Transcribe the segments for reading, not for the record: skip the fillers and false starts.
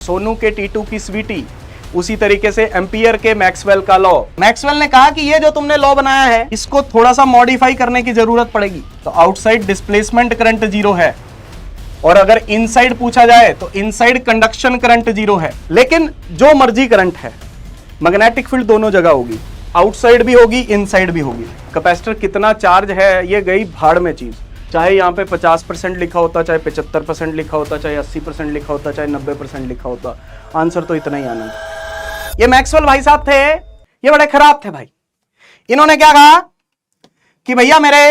सोनू के टीटू की स्वीटी, उसी तरीके से एम्पियर के मैक्सवेल का लॉ। मैक्सवेल ने कहा कि ये जो तुमने लॉ बनाया है इसको थोड़ा सा मॉडिफाई करने की जरूरत पड़ेगी। तो आउटसाइड डिस्प्लेसमेंट करंट जीरो है, और अगर इनसाइड पूछा जाए तो इनसाइड कंडक्शन करंट जीरो है। लेकिन जो मर्जी करंट है, मैग्नेटिक फील्ड दोनों जगह होगी, आउटसाइड भी होगी इनसाइड भी होगी। कैपेसिटर कितना चार्ज है ये गई भाड़ में चीज, चाहे यहाँ पे 50% लिखा होता, चाहे 75% लिखा होता, चाहे 80% लिखा होता, चाहे 90% लिखा होता, आंसर तो इतना ही आना है। ये मैक्सवेल भाई साहब थे, ये बड़े खराब थे भाई। इन्होंने क्या कहा कि भैया मेरे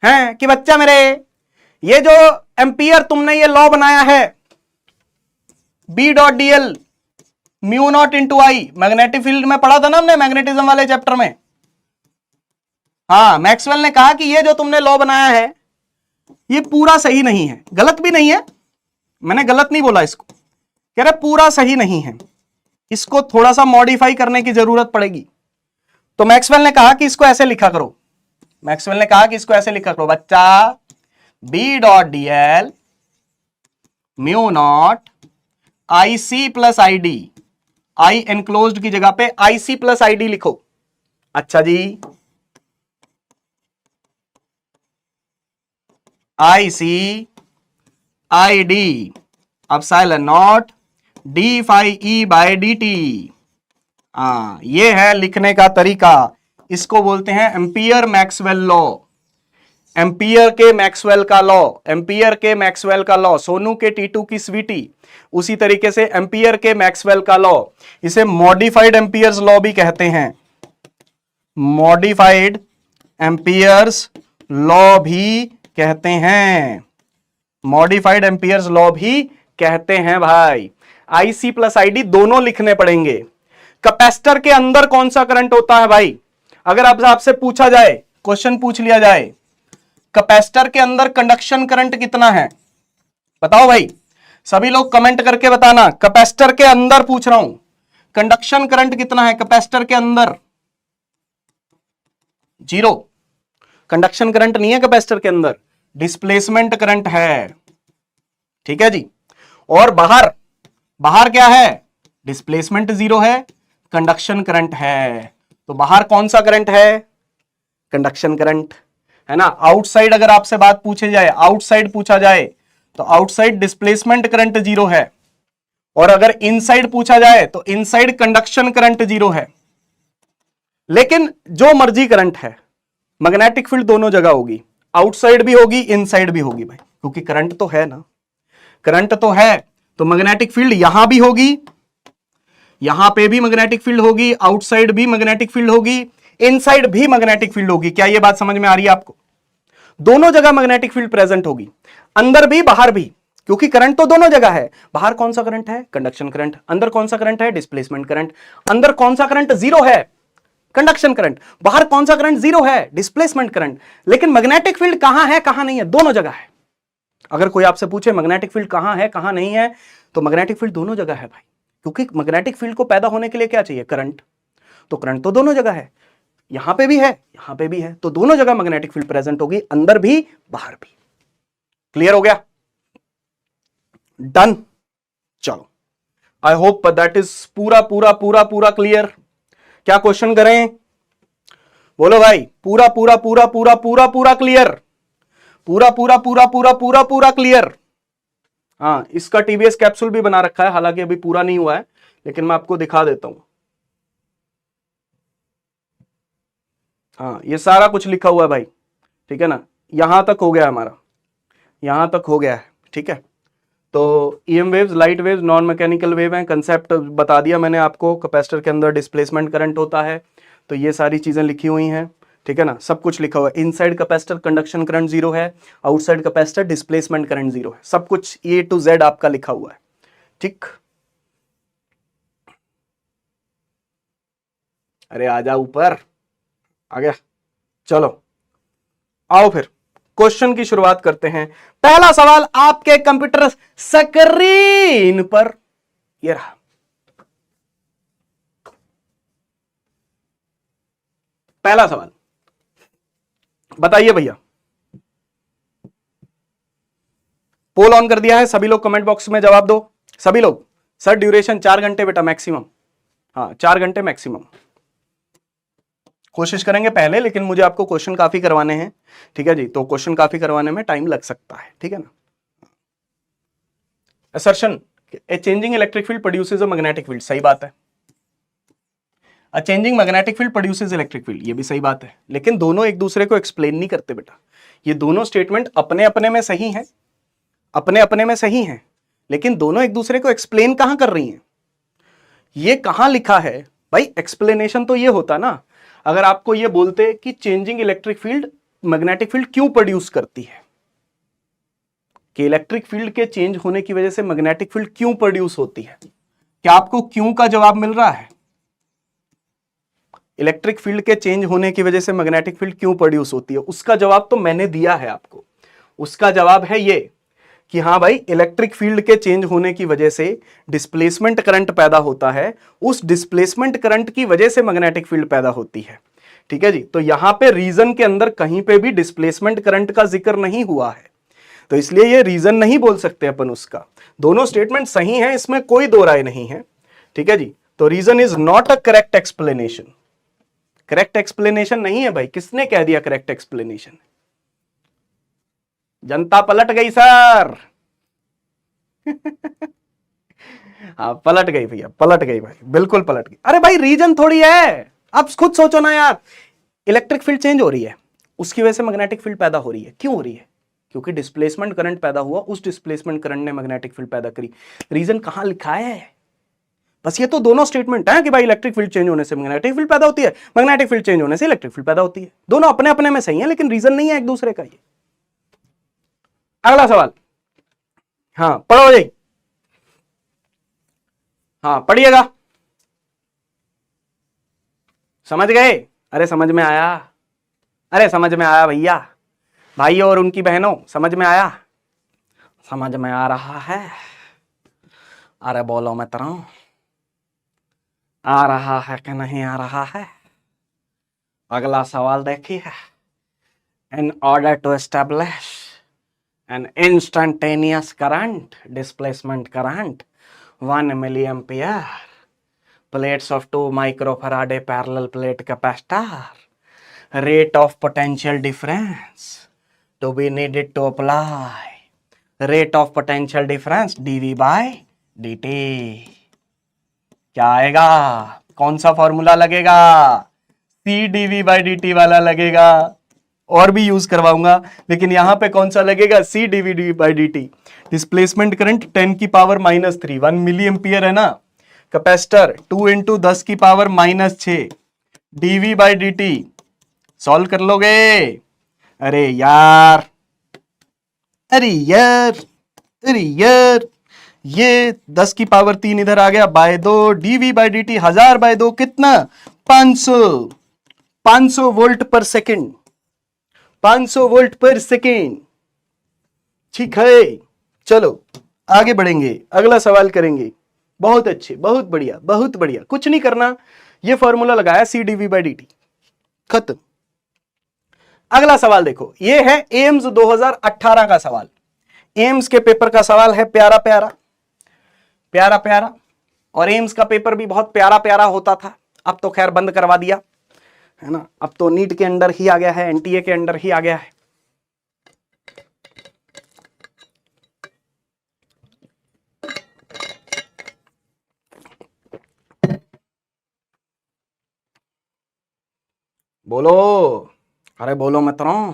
हैं कि बच्चा मेरे, ये जो एम्पियर तुमने ये लॉ बनाया है B.dl mu not into I, magnetic field में पढ़ा था ना हमने मैग्नेटिज्म वाले चैप्टर में। हाँ, मैक्सवेल ने कहा कि ये जो तुमने लॉ बनाया है ये पूरा सही नहीं है, गलत भी नहीं है, मैंने गलत नहीं बोला इसको, कह रहे पूरा सही नहीं है, इसको थोड़ा सा मॉडिफाई करने की जरूरत पड़ेगी। तो मैक्सवेल ने कहा कि इसको ऐसे लिखा करो, मैक्सवेल ने कहा कि इसको ऐसे लिखा करो बच्चा, B.dl mu not IC plus ID, I enclosed की जगह पे IC प्लस ID लिखो। अच्छा जी, IC ID epsilon not d phi e by dt। ये है लिखने का तरीका, इसको बोलते हैं एम्पियर मैक्सवेल लॉ, एम्पियर के मैक्सवेल का लॉ, एम्पियर के मैक्सवेल का लॉ। सोनू के टीटू की स्वीटी, उसी तरीके से एम्पियर के मैक्सवेल का लॉ, इसे मॉडिफाइड एम्पियर्स लॉ भी कहते हैं, मॉडिफाइड एम्पियर्स लॉ भी कहते हैं, मॉडिफाइड एम्पियर्स लॉ भी कहते हैं भाई। IC प्लस ID दोनों लिखने पड़ेंगे। कैपेसिटर के अंदर कौन सा करंट होता है भाई, अगर आपसे पूछा जाए, क्वेश्चन पूछ लिया जाए कैपेसिटर के अंदर कंडक्शन करंट कितना है, बताओ भाई, सभी लोग कमेंट करके बताना। कैपेसिटर के अंदर पूछ रहा हूं, कंडक्शन करंट कितना है कैपेसिटर के अंदर? जीरो, कंडक्शन करंट नहीं है कैपेसिटर के अंदर, डिस्प्लेसमेंट करंट है। ठीक है जी। और बाहर, बाहर क्या है? डिस्प्लेसमेंट जीरो है, कंडक्शन करंट है। तो बाहर कौन सा करंट है? कंडक्शन करंट है ना। आउटसाइड अगर आपसे बात पूछे जाए, आउटसाइड पूछा जाए तो आउटसाइड डिस्प्लेसमेंट करंट जीरो है, और अगर इनसाइड पूछा जाए तो इनसाइड कंडक्शन करंट जीरो है। लेकिन जो मर्जी करंट है, मैग्नेटिक फील्ड दोनों जगह होगी, आउटसाइड भी होगी इनसाइड भी होगी भाई, क्योंकि करंट तो है ना, करंट तो है। तो मैग्नेटिक फील्ड यहां भी होगी, यहां पे भी मैग्नेटिक फील्ड होगी, आउटसाइड भी मैग्नेटिक फील्ड होगी, इनसाइड भी मैग्नेटिक फील्ड होगी। क्या यह बात समझ में आ रही है आपको? दोनों जगह मैग्नेटिक फील्ड प्रेजेंट होगी, अंदर भी बाहर भी, क्योंकि करंट तो दोनों जगह है। बाहर कौन सा करंट है? Conduction current. अंदर कौन सा करंट है? Displacement current. अंदर कौन सा करंट जीरो है? Conduction current. बाहर कौन सा करंट जीरो है? Displacement current. लेकिन मैग्नेटिक फील्ड कहां है कहां नहीं है? दोनों जगह है। अगर कोई आपसे पूछे मैग्नेटिक फील्ड कहां है कहां नहीं है, तो मैग्नेटिक फील्ड दोनों जगह है भाई, क्योंकि मैग्नेटिक फील्ड को पैदा होने के लिए क्या चाहिए? करंट। तो करंट तो दोनों जगह है, यहां पे भी है यहां पे भी है, तो दोनों जगह मैग्नेटिक फील्ड प्रेजेंट होगी, अंदर भी बाहर भी। क्लियर हो गया? डन। चलो, आई होप दैट इज पूरा पूरा पूरा पूरा क्लियर। क्या क्वेश्चन करें? बोलो भाई। पूरा पूरा पूरा पूरा पूरा पूरा क्लियर, पूरा पूरा पूरा पूरा पूरा पूरा क्लियर। हाँ, इसका TBS कैप्सूल भी बना रखा है, हालांकि अभी पूरा नहीं हुआ है, लेकिन मैं आपको दिखा देता हूं। हाँ, ये सारा कुछ लिखा हुआ है भाई, ठीक है ना। यहां तक हो गया हमारा, यहां तक हो गया है, ठीक है। तो EM waves, light waves, non mechanical wave हैं, कंसेप्ट बता दिया मैंने आपको। कैपेसिटर के अंदर डिस्प्लेसमेंट करंट होता है, तो ये सारी चीजें लिखी हुई हैं, ठीक है ना। सब कुछ लिखा हुआ है। Inside capacitor conduction current zero है, outside capacitor displacement current zero है, सब कुछ A to Z आपका लिखा हुआ है, ठीक। अरे आजा ऊपर, आ गया। चलो आओ फिर क्वेश्चन की शुरुआत करते हैं। पहला सवाल आपके कंप्यूटर स्क्रीन पर ये रहा। पहला सवाल बताइए भैया। पोल ऑन कर दिया है, सभी लोग कमेंट बॉक्स में जवाब दो। सभी लोग? सर ड्यूरेशन 4 घंटे बेटा मैक्सिमम, हाँ 4 घंटे मैक्सिमम। कोशिश करेंगे पहले, लेकिन मुझे आपको क्वेश्चन काफी करवाने हैं, ठीक है जी, तो क्वेश्चन काफी करवाने में टाइम लग सकता है, ठीक है ना। Assertion, a changing electric field produces a magnetic field, सही बात है। अ changing magnetic field produces electric field, ये भी सही बात है, लेकिन दोनों एक दूसरे को एक्सप्लेन नहीं करते बेटा। ये दोनों स्टेटमेंट अपने अपने में सही हैं, अपने अपने में सही हैं, लेकिन दोनों एक दूसरे को एक्सप्लेन कहां कर रही हैं? ये कहां लिखा है भाई? एक्सप्लेनेशन तो ये होता ना, अगर आपको ये बोलते कि changing electric field magnetic field क्यों प्रोड्यूस करती है, कि इलेक्ट्रिक फील्ड के चेंज होने की वजह से मैग्नेटिक फील्ड क्यों प्रोड्यूस होती है, क्या आपको क्यों का जवाब मिल रहा है? इलेक्ट्रिक फील्ड के चेंज होने की वजह से मैग्नेटिक फील्ड क्यों प्रोड्यूस होती है, उसका जवाब तो मैंने दिया है आपको। उसका जवाब है ये कि हाँ भाई, इलेक्ट्रिक फील्ड के चेंज होने की वजह से डिस्प्लेसमेंट करंट पैदा होता है, उस डिस्प्लेसमेंट करंट की वजह से मैग्नेटिक फील्ड पैदा होती है, ठीक है जी। तो यहां पे रीजन के अंदर कहीं पे भी डिस्प्लेसमेंट करंट का जिक्र नहीं हुआ है, तो इसलिए ये रीजन नहीं बोल सकते अपन उसका। दोनों स्टेटमेंट सही हैं, इसमें कोई दो राय नहीं है, ठीक है जी। तो reason is not a correct explanation. Correct explanation नहीं है भाई, किसने कह दिया करेक्ट एक्सप्लेनेशन? जनता पलट गई सर। हाँ पलट गई भैया, पलट गई भाई, बिल्कुल पलट गई। अरे भाई रीजन थोड़ी है, आप खुद सोचो ना यार। इलेक्ट्रिक फील्ड चेंज हो रही है, उसकी वजह से मैग्नेटिक फील्ड पैदा हो रही है, क्यों हो रही है? क्योंकि डिस्प्लेसमेंट करंट पैदा हुआ, उस डिस्प्लेसमेंट करंट ने मैग्नेटिक फील्ड पैदा करी। रीजन कहां लिखा है? बस ये तो दोनों स्टेटमेंट है कि भाई इलेक्ट्रिक फील्ड चेंज होने से मैग्नेटिक फील्ड पैदा होती है, मैग्नेटिक फील्ड चेंज होने से इलेक्ट्रिक फील्ड पैदा होती है। दोनों अपने अपने में सही है, लेकिन रीजन नहीं है एक दूसरे का ये। अगला सवाल, हाँ पढ़ो जी, हाँ पढ़िएगा। समझ गए? अरे समझ में आया, अरे समझ में आया भैया, भाइयों और उनकी बहनों, समझ में आया? समझ में आ रहा है? अरे बोलो मैं तरह, आ रहा है कि नहीं आ रहा है? अगला सवाल देखिए। In order to establish an instantaneous current, displacement current 1 milliampere, plates of 2 microfarad parallel plate capacitor, rate of potential difference to be needed to apply rate of potential difference dV by dt। क्या आएगा? कौन सा formula लगेगा? C dV by dt वाला लगेगा, और भी use करवाऊंगा, लेकिन यहां पे कौन सा लगेगा? C dV by dt। Displacement current 10 की पावर -3, 1 मिली एम्पियर है ना, कैपेसिटर 2 इंटू 10 की power -6, dV by dt। Solve कर लोगे? अरे यार, अरे यार, अरे यार, ये 10 की पावर 3 इधर आ गया, by 2, dV by dt 1000 by 2 कितना? 500 वोल्ट पर सेकेंड, 500 वोल्ट पर सेकेंड, ठीक है। चलो आगे बढ़ेंगे, अगला सवाल करेंगे। बहुत अच्छे, बहुत बढ़िया, बहुत बढ़िया, कुछ नहीं करना, ये फॉर्मूला लगाया C dV by dt, खत्म। अगला सवाल देखो, ये है एम्स 2018 का सवाल। एम्स के पेपर का सवाल है, प्यारा प्यारा, प्यारा प्यारा, और एम्स का पेपर भी बहुत प्यारा प्यारा होता था, अब तो खैर बंद करवा दिया है ना, अब तो नीट के अंडर ही आ गया है, एनटीए के अंडर ही आ गया है। बोलो, अरे बोलो मित्रों,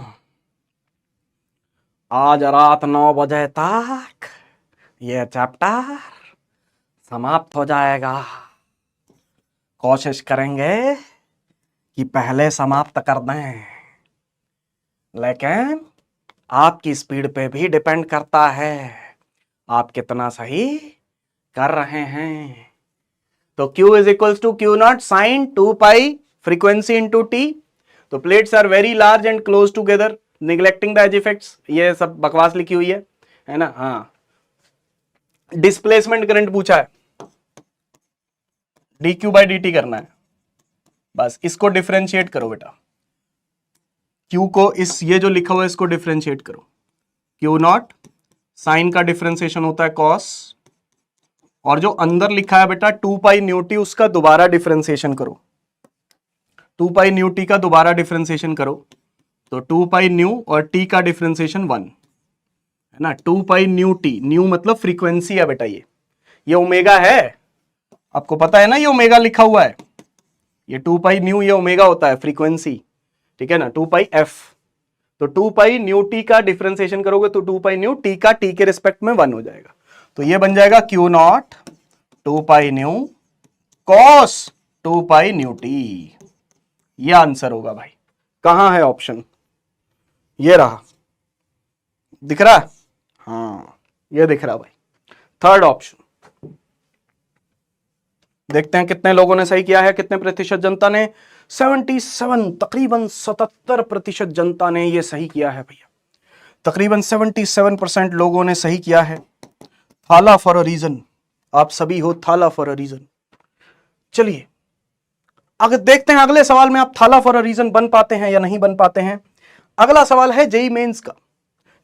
आज रात 9 बजे तक ये चैप्टर समाप्त हो जाएगा। कोशिश करेंगे कि पहले समाप्त कर दें, लेकिन आपकी स्पीड पे भी डिपेंड करता है, आप कितना सही कर रहे हैं। तो Q is equals to Q not sine 2 pi frequency into T. तो plates are very large and close together, neglecting the edge effects, ये सब बकवास लिखी हुई है ना। हाँ, डिस्प्लेसमेंट करंट पूछा है, dQ बाई dt करना है, बस इसको डिफरेंशिएट करो बेटा। Q को इस ये जो लिखा हुआ है इसको डिफरेंशिएट करो। Q नॉट साइन का डिफरेंशिएशन होता है कॉस और जो अंदर लिखा है बेटा 2 पाई न्यू टी, उसका दोबारा डिफरेंशिएशन करो। 2 पाई न्यू टी का दोबारा डिफरेंशिएशन करो, तो 2 पाई न्यू और टी का डिफरेंशिएशन 1 है ना। 2 पाई न्यू टी, न्यू मतलब फ्रीक्वेंसी है बेटा, ये ओमेगा है, आपको पता है ना, ये ओमेगा लिखा हुआ है, ये 2 पाई न्यू, ये ओमेगा होता है फ्रीक्वेंसी, ठीक है ना, 2 पाई एफ। तो 2 पाई न्यू टी का डिफरेंशिएशन करोगे तो 2 पाई न्यू टी का टी के रिस्पेक्ट में 1 हो जाएगा, तो ये बन जाएगा Q not 2 pi nu cos 2 pi nu T. ये आंसर होगा भाई। कहां है ऑप्शन? ये रहा, दिख रहा है? हाँ, ये दिख रहा भाई, थर्ड ऑप्शन। देखते हैं कितने लोगों ने सही किया है, कितने प्रतिशत जनता ने। 77, तकरीबन 77% जनता ने ये सही किया है भैया, तकरीबन 77% लोगों ने सही किया है। थाला फॉर अ रीजन, आप सभी हो थाला फॉर अ रीजन। चलिए अगर देखते हैं अगले सवाल में आप थाला फॉर अ रीजन बन पाते हैं या नहीं बन पाते हैं। अगला सवाल है जेई मेंस का।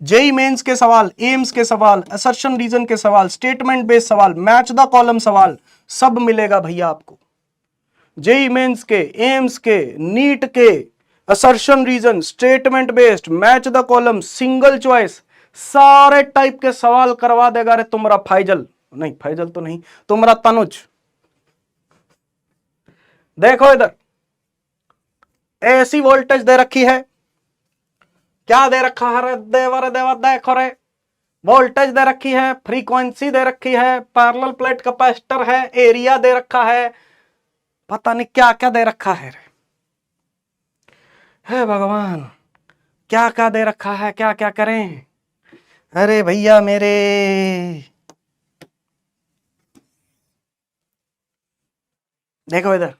जेई मेंस के सवाल, एम्स के सवाल, असर्शन रीजन के सवाल, स्टेटमेंट बेस्ड सवाल, मैच द कॉलम सवाल, सब मिलेगा भैया आपको। जेई मेंस के, एम्स के, नीट के, assertion reason, statement based, match the column, single choice, सारे टाइप के सवाल करवा देगा। अरे तुम्हारा फैजल नहीं, फैजल तो नहीं, तुम्हारा तनुज। देखो इधर ऐसी वोल्टेज दे रखी है, क्या दे रखा है रे देवर देवा, देखो रे वोल्टेज दे रखी है, फ्रीक्वेंसी दे रखी है, पैरेलल प्लेट कैपेसिटर है, एरिया दे रखा है, पता नहीं क्या क्या दे रखा है रे। हे भगवान, क्या क्या दे रखा है, क्या क्या करें। अरे भैया मेरे, देखो इधर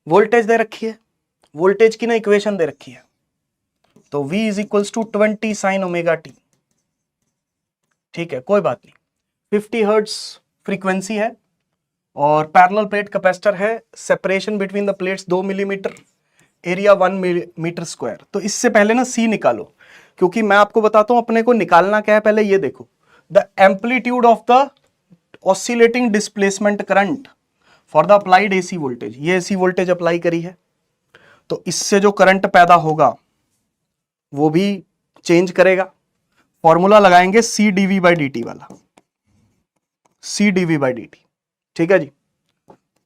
वोल्टेज दे रखी है, वोल्टेज की ना इक्वेशन दे रखी है, तो V is equals to 20 sine omega t. ठीक है, कोई बात नहीं। 50 हर्ट्ज फ्रीक्वेंसी है और पैरेलल प्लेट कैपेसिटर है, separation between the plates 2 millimetre, area 1 metre square. तो इससे पहले ना C निकालो, क्योंकि मैं आपको बताता हूं अपने को निकालना क्या है। पहले ये देखो, the amplitude of the oscillating displacement current for the applied AC voltage. ये AC वोल्टेज अप्लाई करी है, तो इससे जो करंट पैदा होगा वो भी चेंज करेगा। फॉर्मूला लगाएंगे C dV बाई dt वाला, C dV बाई dt। ठीक है जी,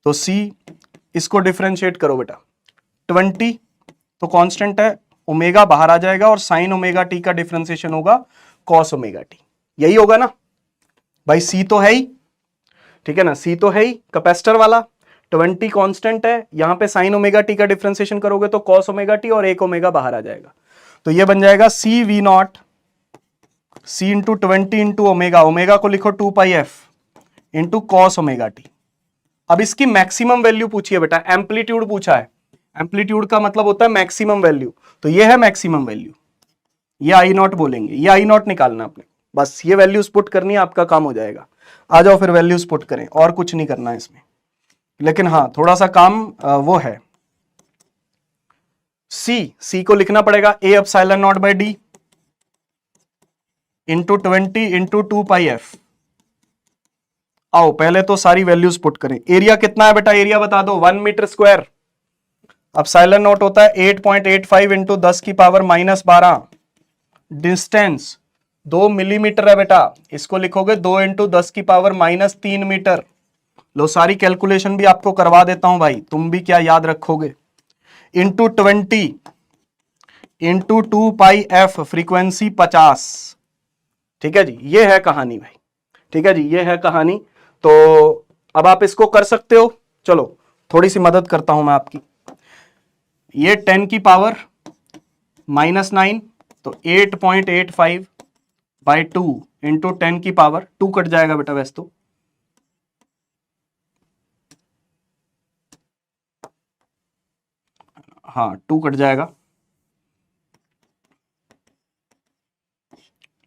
तो C, इसको डिफरेंशिएट करो बेटा, 20 तो कांस्टेंट है, ओमेगा बाहर आ जाएगा और साइन ओमेगा टी का डिफरेंशिएशन होगा कॉस ओमेगा टी। यही होगा ना भाई, C तो है ही, ठीक है ना, C तो है ही कैपेसिटर वाला, 20 कांस्टेंट है, यहां पे साइन ओमेगा टी का डिफरेंशिएशन करोगे तो कॉस ओमेगा टी और एक ओमेगा बाहर आ जाएगा, तो ये बन जाएगा C V not C into 20 into omega, omega को लिखो 2 pi F into cos omega T. अब इसकी मैक्सिमम वैल्यू पूछी है बेटा, एम्पलीट्यूड पूछा है, एम्पलीट्यूड का मतलब होता है मैक्सिमम वैल्यू, तो ये है मैक्सिमम वैल्यू, ये आई नॉट बोलेंगे, ये आई नॉट निकालना आपने, बस ये वैल्यूज पुट करनी है, आपका काम हो जाएगा। आ जाओ फिर वैल्यूज पुट करें, और कुछ नहीं करना है इसमें, लेकिन हाँ थोड़ा सा काम वो है। C को लिखना पड़ेगा A epsilon not by D into 20 into 2 pi F. आओ पहले तो सारी वैल्यूज पुट करें। एरिया कितना है बेटा, एरिया बता दो, 1 मीटर स्क्वायर। एप्सिलॉन नॉट होता है 8.85 इंटू 10 की पावर -12। डिस्टेंस 2 मिलीमीटर है बेटा, इसको लिखोगे 2 इंटू 10 की पावर -3 मीटर। लो सारी कैलकुलेशन भी आपको करवा देता हूं भाई, तुम भी क्या याद रखोगे। Into 20 into 2 pi F, frequency 50। ठीक है जी, ये है कहानी भाई, ठीक है जी, ये है कहानी। तो अब आप इसको कर सकते हो, चलो थोड़ी सी मदद करता हूं मैं आपकी। ये 10 की पावर -9, तो 8.85 बाई 2 इंटू 10 की पावर 2 कट जाएगा बेटा वैसे तो, हाँ 2 कट जाएगा,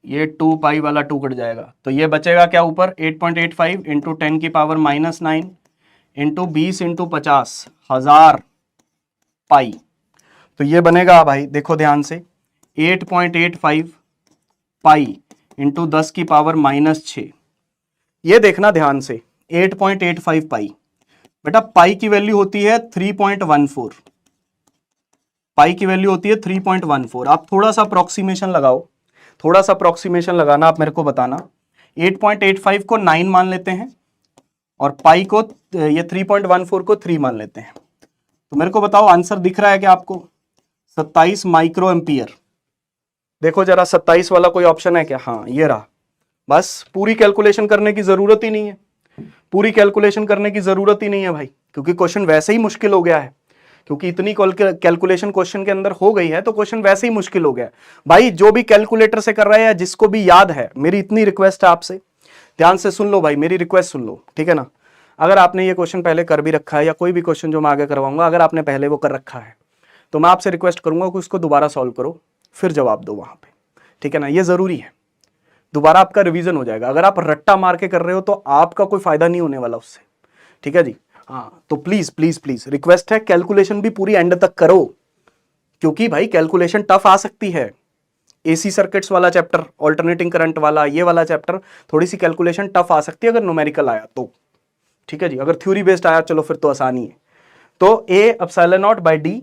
ये 2 पाई वाला 2 कट जाएगा, तो ये बचेगा क्या ऊपर, 8.85 इंटू 10 की पावर -9 इंटू 20 इंटू 50, 1000 पाई। तो ये बनेगा भाई, देखो ध्यान से, 8.85 पाई इंटू 10 की पावर -6, ये देखना ध्यान से, 8.85 पाई। बेटा पाई की वैल्यू होती है 3.14, पाई की वैल्यू होती है 3.14। आप थोड़ा सा अप्रोक्सीमेशन लगाओ, थोड़ा सा अप्रोक्सीमेशन लगाना, आप मेरे को बताना। 8.85 को 9 मान लेते हैं और पाई को, ये 3.14 को 3 मान लेते हैं, तो मेरे को बताओ आंसर दिख रहा है क्या आपको? 27 माइक्रो एम्पियर। देखो जरा 27 वाला कोई ऑप्शन है क्या? हाँ ये रहा। बस पूरी कैलकुलेशन करने की जरूरत ही नहीं है, पूरी कैलकुलेशन करने की जरूरत ही नहीं है भाई, क्योंकि क्वेश्चन वैसे ही मुश्किल हो गया है, क्योंकि इतनी कैलकुलेशन क्वेश्चन के अंदर हो गई है तो क्वेश्चन वैसे ही मुश्किल हो गया है। भाई जो भी कैलकुलेटर से कर रहा है या जिसको भी याद है, मेरी इतनी रिक्वेस्ट है आपसे, ध्यान से सुन लो भाई, मेरी रिक्वेस्ट सुन लो, ठीक है ना। अगर आपने ये क्वेश्चन पहले कर भी रखा है या कोई भी क्वेश्चन जो मैं आगे करवाऊंगा अगर आपने पहले वो कर रखा है, तो मैं आपसे रिक्वेस्ट करूंगा कि उसको दोबारा सॉल्व करो, फिर जवाब दो वहां पे, ठीक है ना। ये जरूरी है, दोबारा आपका रिवीजन हो जाएगा। अगर आप रट्टा मार के कर रहे हो तो आपका कोई फायदा नहीं होने वाला उससे, ठीक है जी। हाँ तो प्लीज प्लीज प्लीज रिक्वेस्ट है, कैलकुलेशन भी पूरी एंड तक करो, क्योंकि भाई कैलकुलेशन टफ आ सकती है। एसी सर्किट्स वाला चैप्टर, ऑल्टरनेटिंग करंट वाला, ये वाला चैप्टर थोड़ी सी कैलकुलेशन टफ आ सकती है अगर न्यूमेरिकल आया तो, ठीक है जी। अगर थ्योरी बेस्ड आया चलो फिर तो आसानी है। तो A epsilon naught by d,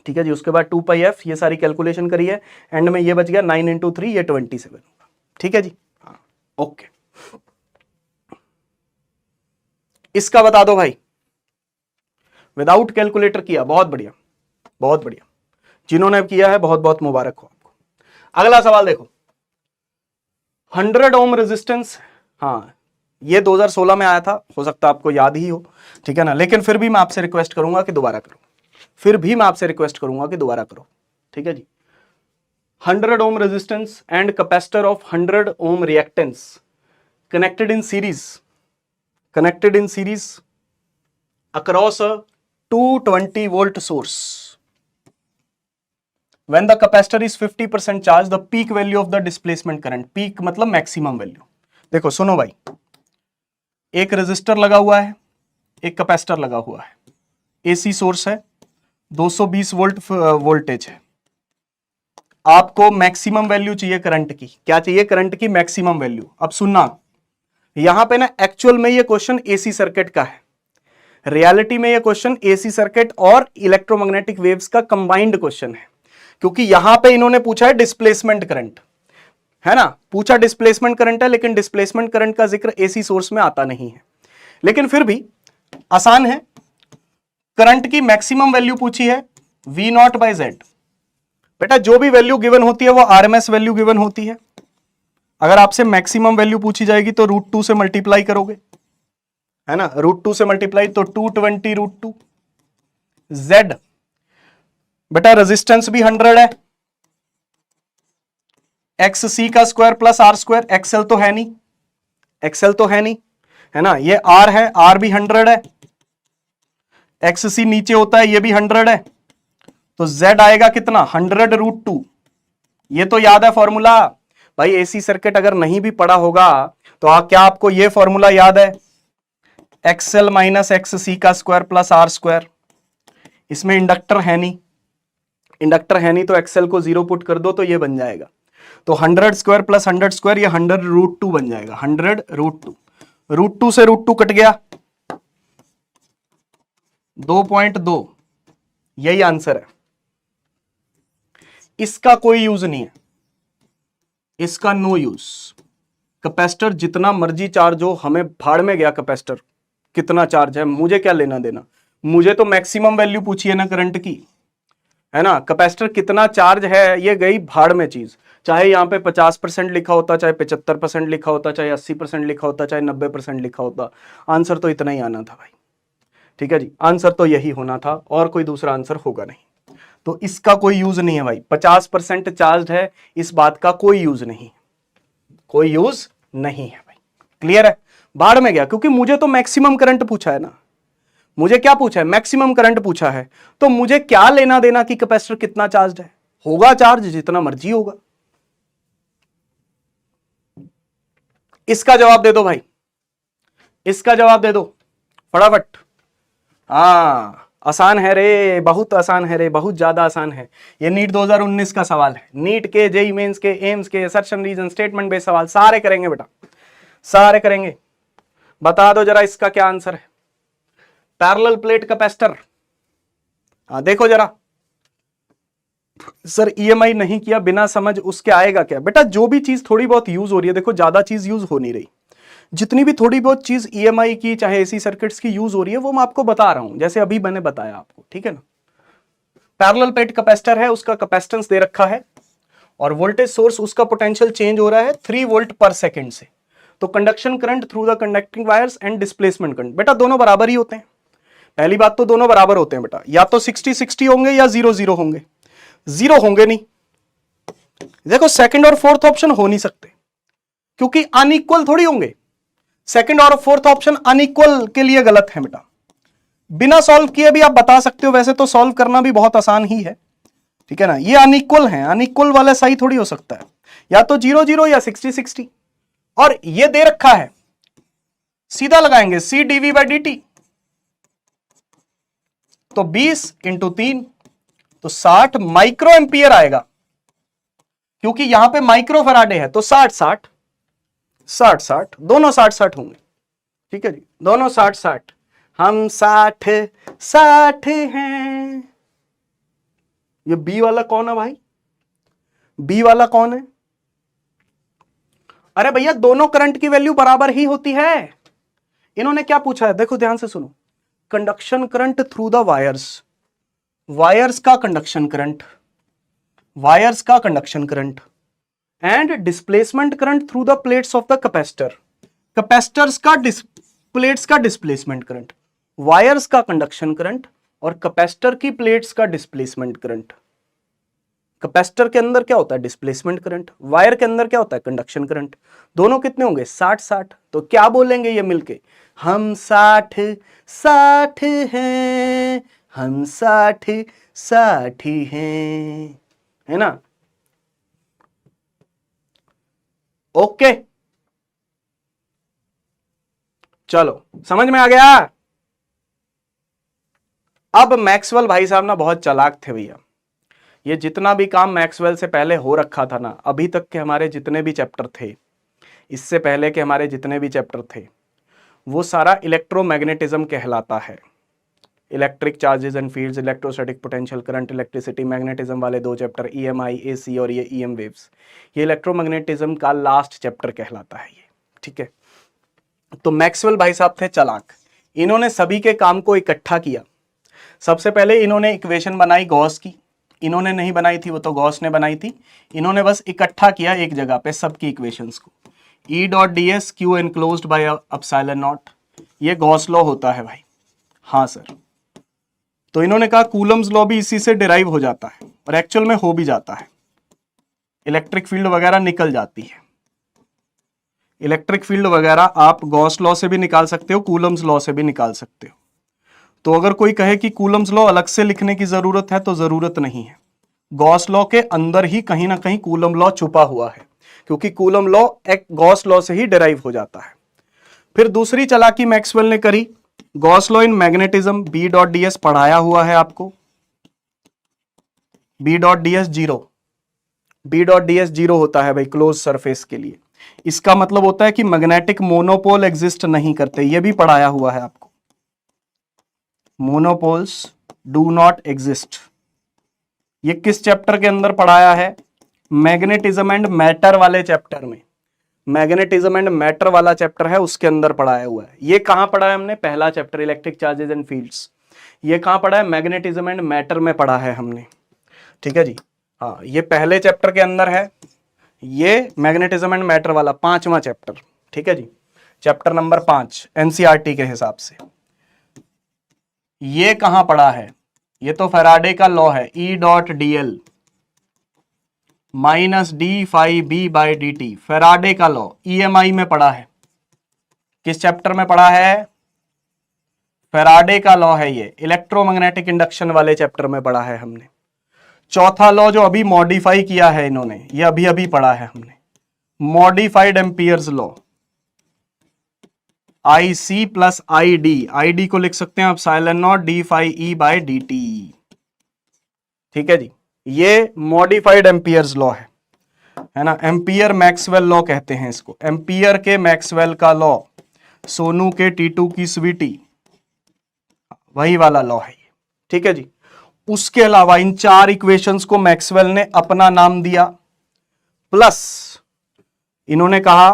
ठीक है जी। उसके बाद 2 पाई एफ, ये सारी कैलकुलेशन करी है, एंड में ये बच गया 9 इंटू 3, ये 27 होगा, ठीक है जी। हाँ ओके, इसका बता दो भाई, विदाउट कैलकुलेटर किया, बहुत बढ़िया बहुत बढ़िया, जिन्होंने किया है बहुत बहुत मुबारक हो आपको। अगला सवाल देखो, 100 ओम रेजिस्टेंस, हाँ ये 2016 में आया था, हो सकता है आपको याद ही हो, ठीक है ना, लेकिन फिर भी मैं आपसे रिक्वेस्ट करूंगा कि दोबारा करो, फिर भी मैं आपसे रिक्वेस्ट करूंगा कि दोबारा करो, ठीक है जी। 100 ohm resistance and capacitor of 100 ohm reactance connected in series across a 220 volt source. When the capacitor is 50% charged, the peak value of the displacement current, peak मतलब मैक्सिमम वैल्यू। देखो सुनो भाई, एक रेजिस्टर लगा हुआ है, एक कैपेसिटर लगा हुआ है, एसी सोर्स है, 220 वोल्ट वोल्टेज है, आपको मैक्सिमम वैल्यू चाहिए करंट की। क्या चाहिए? करंट की मैक्सिमम वैल्यू। अब सुनना, यहां पे ना एक्चुअल में ये क्वेश्चन एसी सर्किट का है, रियलिटी में ये क्वेश्चन एसी सर्किट और इलेक्ट्रोमैग्नेटिक वेव्स का कंबाइंड क्वेश्चन है, क्योंकि यहां पे इन्होंने पूछा है डिस्प्लेसमेंट करंट, है ना, पूछा डिस्प्लेसमेंट करंट है, लेकिन डिस्प्लेसमेंट करंट का जिक्र एसी सोर्स में आता नहीं है, लेकिन फिर भी आसान है। करंट की मैक्सिमम वैल्यू पूछी है V नॉट बाय Z। बेटा जो भी वैल्यू गिवन होती है वो आरएमएस वैल्यू गिवन होती है। अगर आपसे मैक्सिमम वैल्यू पूछी जाएगी तो √2 से मल्टीप्लाई करोगे, है ना, √2 से मल्टीप्लाई तो 220 √2। Z बेटा रेजिस्टेंस भी 100 है, एक्स सी का square plus R square, XL तो है नहीं, एक्सएल तो है नहीं, है ना, ये आर है, आर भी 100 है, एक्स सी नीचे होता है, ये भी 100 है, तो Z आएगा कितना? 100 √2। ये तो याद है फॉर्मूला भाई, एसी सर्किट अगर नहीं भी पढ़ा होगा तो क्या आपको ये फॉर्मूला याद है? एक्सएल माइनस एक्स सी का स्क्वायर प्लस आर स्क्वायर। इसमें इंडक्टर है नहीं, इंडक्टर है नहीं तो एक्सएल को 0 पुट कर दो तो ये बन जाएगा, तो 100 स्क्वायर प्लस 100 स्क्वायर, ये 100 √2 बन जाएगा, 100 √2। √2 से √2 कट गया, 2.2, यही आंसर है। इसका कोई यूज नहीं है, इसका नो यूज। कैपेसिटर जितना मर्जी चार्ज हो, हमें भाड़ में गया कैपेसिटर कितना चार्ज है, मुझे क्या लेना देना, मुझे तो मैक्सिमम वैल्यू पूछी है ना करंट की, है ना। कैपेसिटर कितना चार्ज है ये गई भाड़ में चीज, चाहे यहां पे 50% लिखा होता, चाहे 75% लिखा होता, चाहे 80% लिखा होता, चाहे 90% लिखा होता, आंसर तो इतना ही आना था भाई, ठीक है जी, आंसर तो यही होना था और कोई दूसरा आंसर होगा नहीं। तो इसका कोई यूज नहीं है भाई, 50% चार्ज है, इस बात का कोई यूज नहीं, कोई यूज नहीं है भाई, क्लियर है। भाड़ में गया, क्योंकि मुझे तो मैक्सिमम करंट पूछा है ना, मुझे क्या पूछा है? मैक्सिमम करंट पूछा है, तो मुझे क्या लेना देना कि कैपेसिटर कितना चार्ज है, होगा चार्ज जितना मर्जी होगा। इसका जवाब दे दो भाई, इसका जवाब दे दो फटाफट। हाँ आसान है रे, बहुत आसान है रे, बहुत ज्यादा आसान है। ये नीट 2019 का सवाल है, नीट के, जेई मेंस के, एम्स के, search and reason, statement based सवाल सारे करेंगे बेटा, सारे करेंगे। बता दो जरा इसका क्या आंसर है। पैरेलल प्लेट कैपेसिटर, देखो जरा। सर ईएमआई नहीं किया, बिना समझ उसके आएगा क्या? बेटा जो भी चीज थोड़ी बहुत यूज हो रही है, देखो ज्यादा चीज यूज हो नहीं रही, जितनी भी थोड़ी बहुत चीज ईएमआई की चाहे एसी सर्किट्स की यूज हो रही है वो मैं आपको बता रहा हूं, जैसे अभी मैंने बताया आपको, ठीक है ना। पैरेलल प्लेट कैपेसिटर है, उसका कैपेसिटेंस दे रखा है और वोल्टेज सोर्स उसका पोटेंशियल चेंज हो रहा है 3 वोल्ट पर सेकंड से। तो conduction current through the conducting wires and displacement current, बेटा दोनों बराबर ही होते हैं। पहली बात तो दोनों बराबर होते हैं बेटा, या तो 60-60 होंगे या 0-0 होंगे। 0 होंगे नहीं, देखो सेकंड और फोर्थ ऑप्शन हो नहीं सकते क्योंकि अनइक्वल थोड़ी होंगे। सेकंड और फोर्थ ऑप्शन अनइक्वल के लिए गलत है बेटा। बिना सॉल्व किए भी आप बता सकते हो, वैसे तो सॉल्व करना भी बहुत आसान ही है, ठीक है ना। ये अनइक्वल है, अनइक्वल वाला सही थोड़ी हो सकता है, या तो 0-0 या 60-60। और ये दे रखा है, सीधा लगाएंगे C dV/dt, तो 20 × 3 तो 60 माइक्रो एम्पियर आएगा, क्योंकि यहां पे माइक्रो फराडे है तो 60-60 60-60 दोनों 60-60 होंगे, ठीक है जी, दोनों 60-60। हम 60-60 हैं। ये बी वाला कौन है भाई? बी वाला कौन है? अरे भैया दोनों करंट की वैल्यू बराबर ही होती है। इन्होंने क्या पूछा है, देखो ध्यान से सुनो। Conduction current through the wires, wires का कंडक्शन करंट, वायर्स का conduction current and displacement current through the plates of the capacitor, capacitors का प्लेट्स का डिस्प्लेसमेंट करंट, वायर्स का कंडक्शन करंट और कैपेसिटर की प्लेट्स का डिस्प्लेसमेंट करंट। कैपेसिटर के अंदर क्या होता है? Displacement current. वायर के अंदर क्या होता है? Conduction current. दोनों कितने होंगे? 60-60। तो क्या बोलेंगे ये मिलके? हम 60-60 हैं, हम 60-60 हैं, है ना। ओके चलो समझ में आ गया। अब मैक्सवेल भाई साहब ना बहुत चालाक थे भैया। ये जितना भी काम मैक्सवेल से पहले हो रखा था ना, अभी तक के हमारे जितने भी चैप्टर थे, इससे पहले के हमारे जितने भी चैप्टर थे, वो सारा इलेक्ट्रोमैग्नेटिज्म कहलाता है। Electric charges and fields, electrostatic potential, current, electricity, magnetism वाले 2 चैप्टर, ईएमआई, एसी और ये ईएम वेव्स, ये इलेक्ट्रोमैग्नेटिज्म का लास्ट चैप्टर कहलाता है ये, ठीक है। तो मैक्सवेल भाई साहब थे चालाक, इन्होंने सभी के काम को इकट्ठा किया। सबसे पहले इन्होंने इक्वेशन बनाई गॉस की, इन्होंने नहीं बनाई थी, वो तो गॉस ने बनाई थी। इन्होंने बस इकट्ठा किया एक जगह पे सबकी इक्वेशंस को। E.ds Q enclosed by epsilon not, ये गॉस लॉ होता है भाई। हाँ सर, तो इन्होंने कहा कूलम्स लॉ भी इसी से डिराइव हो जाता है और एक्चुअल में हो भी जाता है। इलेक्ट्रिक फील्ड वगैरह निकल जाती है, इलेक्ट्रिक फील्ड वगैरह आप गॉस लॉ से भी निकाल सकते हो, कूलम्स लॉ से भी निकाल सकते हो। तो अगर कोई कहे कि कूलम्स लॉ अलग से लिखने की जरूरत है, तो जरूरत नहीं है। गॉस लॉ के अंदर ही कहीं ना कहीं कूलम लॉ छुपा हुआ है, क्योंकि कूलम लॉ एक गॉस लॉ से ही डिराइव हो जाता है। फिर दूसरी चालाकी मैक्सवेल ने करी, Gauss law in magnetism, B.ds पढ़ाया हुआ है आपको। B.ds 0, B.ds 0 होता है भाई क्लोज सरफेस के लिए। इसका मतलब होता है कि मैग्नेटिक मोनोपोल एग्जिस्ट नहीं करते, यह भी पढ़ाया हुआ है आपको। मोनोपोल्स डू नॉट एग्जिस्ट, ये किस चैप्टर के अंदर पढ़ाया है? मैग्नेटिज्म एंड मैटर वाले चैप्टर में। मैग्नेटिज्म एंड मैटर वाला चैप्टर है, उसके अंदर पढ़ाया हुआ है। ये कहां पढ़ा है हमने? पहला chapter electric charges and fields. ये कहां पढ़ा है? मैग्नेटिज्म एंड मैटर में पढ़ा है हमने, ठीक है जी। हाँ, ये पहले चैप्टर के अंदर है, ये मैग्नेटिज्म एंड मैटर वाला 5वां चैप्टर, ठीक है जी, चैप्टर नंबर 5 एनसीईआरटी के हिसाब से। ये कहां पढ़ा है? ये तो फैराडे का लॉ है, E.dl माइनस d∅b/dt, फैराडे का लॉ, EMI में पढ़ा है। किस चैप्टर में पढ़ा है? फैराडे का लॉ है ये, इलेक्ट्रोमैग्नेटिक इंडक्शन वाले चैप्टर में पढ़ा है हमने। चौथा लॉ जो अभी मॉडिफाई किया है इन्होंने, ये अभी अभी पढ़ा है हमने, modified Ampere's law, IC + ID को लिख सकते हैं एप्सिलॉन नॉट d∅e/dt, ठीक है जी। ये मॉडिफाइड एम्पियर्स लॉ है। है ना, एम्पियर मैक्सवेल लॉ कहते हैं इसको, एम्पियर के मैक्सवेल का लॉ, सोनू के टीटू की स्वीटी, वही वाला लॉ है ये, ठीक है जी। उसके अलावा इन चार इक्वेशंस को मैक्सवेल ने अपना नाम दिया, प्लस इन्होंने कहा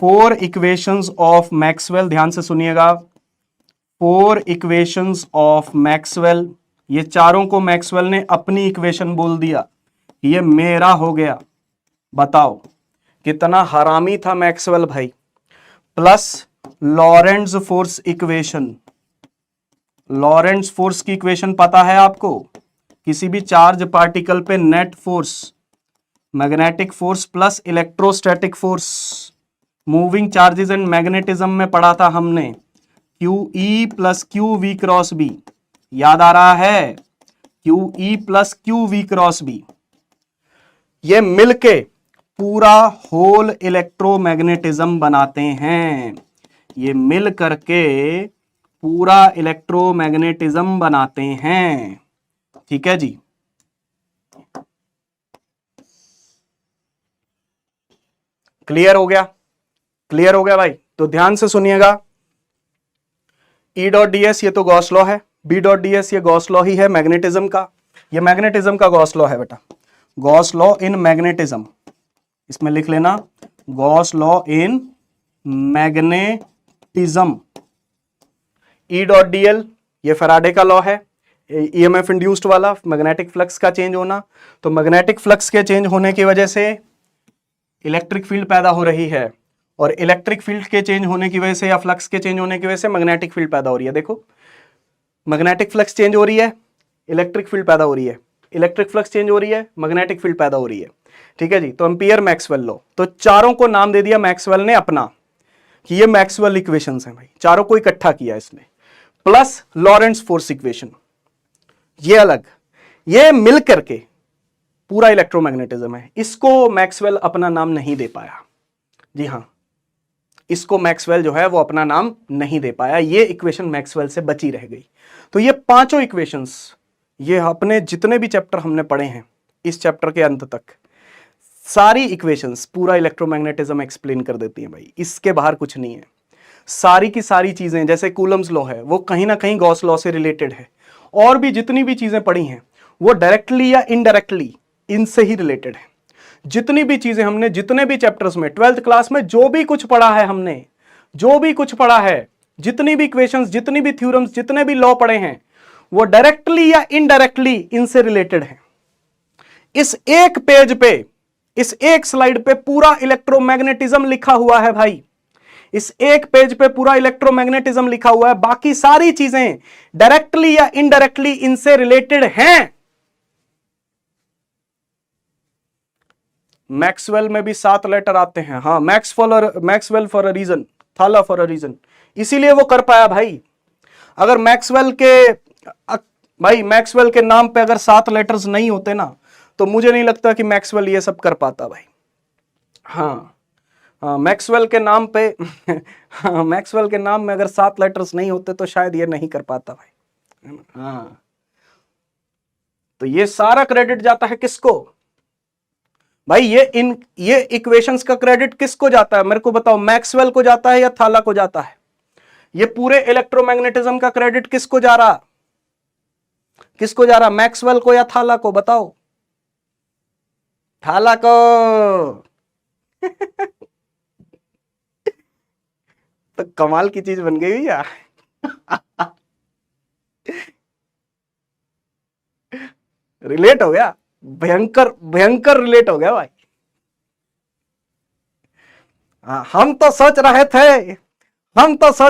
4 इक्वेशंस ऑफ मैक्सवेल, ध्यान से सुनिएगा, 4 इक्वेशंस ऑफ मैक्सवेल, ये चारों को मैक्सवेल ने अपनी इक्वेशन बोल दिया, ये मेरा हो गया। बताओ कितना हरामी था मैक्सवेल भाई। Plus Lorentz force equation, Lorentz force की इक्वेशन पता है आपको, किसी भी चार्ज पार्टिकल पे net force, magnetic force plus electrostatic force, moving charges and magnetism में पढ़ा था हमने, q E plus q v cross B, याद आ रहा है, q E plus q v cross B, ये मिलके पूरा होल इलेक्ट्रोमैग्नेटिज्म बनाते हैं, ये मिल करके पूरा इलेक्ट्रोमैग्नेटिज्म बनाते हैं, ठीक है जी। क्लियर हो गया, क्लियर हो गया भाई। तो ध्यान से सुनिएगा, E डॉट डी एस ये तो गॉस लॉ है, B डॉट डी एस ये गॉस लॉ ही है मैग्नेटिज्म का, ये मैग्नेटिज्म का गॉस लॉ है बेटा, गॉस लॉ इन मैग्नेटिज्म, इसमें लिख लेना Gauss law in magnetism. E dot D L ये फैराडे का लॉ है, ईएमएफ इंड्यूस्ड वाला, मैग्नेटिक फ्लक्स का चेंज होना, तो मैग्नेटिक फ्लक्स के चेंज होने की वजह से इलेक्ट्रिक फील्ड पैदा हो रही है, और इलेक्ट्रिक फील्ड के चेंज होने की वजह से या फ्लक्स के चेंज होने की वजह से मैग्नेटिक फील्ड पैदा हो रही है। देखो मैग्नेटिक फ्लक्स चेंज हो रही है, इलेक्ट्रिक फील्ड पैदा हो रही है, इलेक्ट्रिक फ्लक्स चेंज हो रही है, मैग्नेटिक फील्ड पैदा हो रही है, ठीक है जी। तो एम्पियर मैक्सवेल लॉ, तो चारों को नाम दे दिया मैक्सवेल ने अपना कि ये मैक्सवेल इक्वेशंस हैं भाई, चारों को इकट्ठा किया इसने, प्लस लॉरेंट्ज फोर्स इक्वेशन, ये अलग, ये मिल करके पूरा इलेक्ट्रोमैग्नेटिज्म है। इसको मैक्सवेल अपना नाम नहीं दे पाया, जी हां, इसको मैक्सवेल जो है वो अपना नाम नहीं दे पाया, ये इक्वेशन मैक्सवेल से बची रह गई। तो ये पांचों इक्वेशंस, ये अपने जितने भी चैप्टर हमने पढ़े हैं इस चैप्टर के अंत तक, सारी इक्वेशंस पूरा इलेक्ट्रोमैग्नेटिज्म एक्सप्लेन कर देती हैं भाई, इसके बाहर कुछ नहीं है। सारी की सारी चीजें, जैसे कूलम्स लॉ है वो कहीं ना कहीं गॉस लॉ से रिलेटेड है, और भी जितनी भी चीजें पढ़ी हैं वो डायरेक्टली या इनडायरेक्टली इनसे ही रिलेटेड है। जितनी भी चीजें हमने जितने भी चैप्टर्स में 12th क्लास में जो भी कुछ पढ़ा है हमने, जो भी कुछ पढ़ा है, जितनी भी इक्वेशंस, जितनी भी थ्योरम्स, जितने भी लॉ पढ़े हैं, वो डायरेक्टली या इनडायरेक्टली इनसे रिलेटेड है। इस एक पेज पे, इस एक स्लाइड पे पूरा इलेक्ट्रोमैग्नेटिज्म लिखा हुआ है भाई, इस एक पेज पे पूरा इलेक्ट्रोमैग्नेटिज्म लिखा हुआ है, बाकी सारी चीजें डायरेक्टली या इनडायरेक्टली इनसे रिलेटेड हैं। मैक्सवेल में भी 7 लेटर आते हैं, हाँ, मैक्सवेल फॉर अ रीजन, थाला फॉर अ रीजन, इसीलिए वो कर पाया भाई। अगर मैक्सवेल के नाम पे अगर 7 लेटर्स नहीं होते ना, तो मुझे नहीं लगता कि मैक्सवेल ये सब कर पाता भाई। हाँ, मैक्सवेल के नाम पे हाँ, मैक्सवेल के नाम में अगर 7 लेटर्स नहीं होते तो शायद ये नहीं कर पाता भाई। हाँ, तो ये सारा क्रेडिट जाता है किसको भाई, ये इक्वेशंस का क्रेडिट किसको जाता है मेरे को बताओ, मैक्सवेल को जाता है या थाला को जाता है? ये पूरे इलेक्ट्रोमैग्नेटिज्म का क्रेडिट किसको जा रहा, किसको जा रहा, मैक्सवेल को या थाला को? बताओ, थाला को। तो कमाल की चीज बन गई यार। रिलेट हो गया, भयंकर भयंकर रिलेट हो गया भाई। हम तो सोच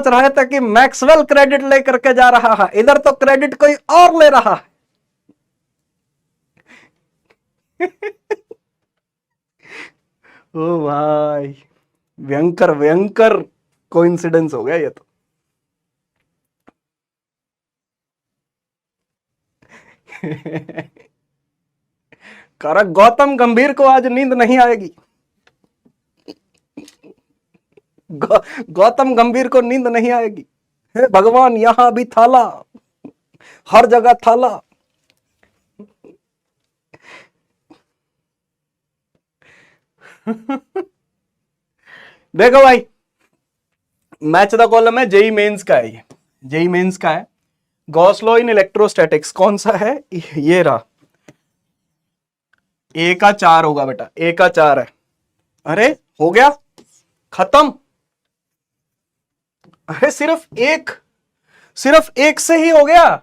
रहे थे कि मैक्सवेल क्रेडिट लेकर के जा रहा है, इधर तो क्रेडिट कोई और ले रहा है। ओ भाई, भयंकर भयंकर कोइंसिडेंस हो गया ये तो। कर गौतम गंभीर को आज नींद नहीं आएगी, गौतम गंभीर को नींद नहीं आएगी। हे भगवान, यहां भी थाला, हर जगह थाला। देखो भाई, मैच द कॉलम है, जेई मेंस का है, ये जेई मेंस का है। गॉस लॉ इन इलेक्ट्रोस्टैटिक्स कौन सा है? ये रहा, ए का 4 होगा बेटा, ए का 4 है। अरे हो गया खत्म। अरे सिर्फ एक से ही हो गया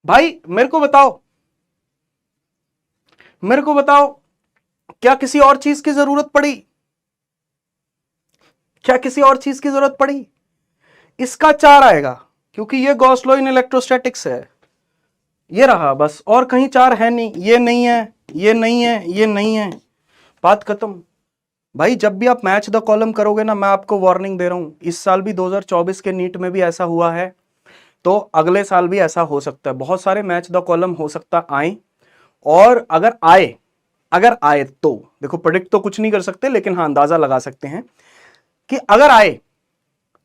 भाई। मेरे को बताओ, क्या किसी और चीज की जरूरत पड़ी? क्या किसी और चीज की जरूरत पड़ी? इसका 4 आएगा क्योंकि ये गॉस लॉ इन इलेक्ट्रोस्टैटिक्स है। ये रहा बस, और कहीं 4 है नहीं। ये नहीं है, ये नहीं है, ये नहीं है, बात खत्म। भाई जब भी आप मैच द कॉलम करोगे ना, मैं आपको वार्निंग दे रहा हूं, इस साल भी 2024 के नीट में भी ऐसा हुआ है, तो अगले साल भी ऐसा हो सकता है। बहुत सारे मैच द कॉलम हो सकता आए, और अगर आए तो देखो, प्रेडिक्ट तो कुछ नहीं कर सकते, लेकिन हाँ अंदाजा लगा सकते हैं कि अगर आए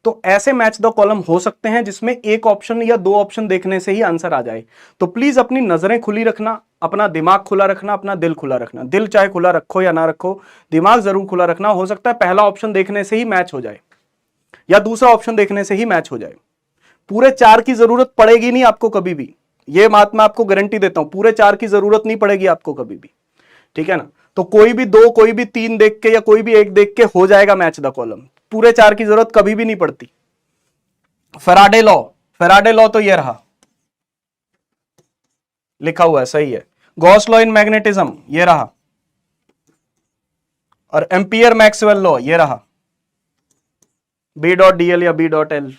तो ऐसे मैच द कॉलम हो सकते हैं जिसमें एक ऑप्शन या 2 ऑप्शन देखने से ही आंसर आ जाए। तो प्लीज अपनी नजरें खुली रखना, अपना दिमाग खुला रखना, अपना दिल खुला रखना। दिल चाहे खुला रखो या ना रखो, दिमाग जरूर खुला रखना। हो सकता है पहला ऑप्शन देखने से ही मैच हो जाए, या दूसरा ऑप्शन देखने से ही मैच हो जाए। पूरे 4 की जरूरत पड़ेगी नहीं आपको कभी भी, यह बात मैं आपको गारंटी देता हूं। पूरे 4 की जरूरत नहीं पड़ेगी आपको कभी भी, ठीक है ना। तो कोई भी 2, कोई भी 3 देख के, या कोई भी 1 देख के हो जाएगा मैच द कॉलम। पूरे 4 की जरूरत कभी भी नहीं पड़ती। फेराडे लॉ तो ये रहा, लिखा हुआ है, सही है। गॉस लॉ इन मैग्नेटिज्म ये रहा, और एम्पियर मैक्सवेल लॉ ये रहा, बी डॉट डीएल या बी डॉट एल,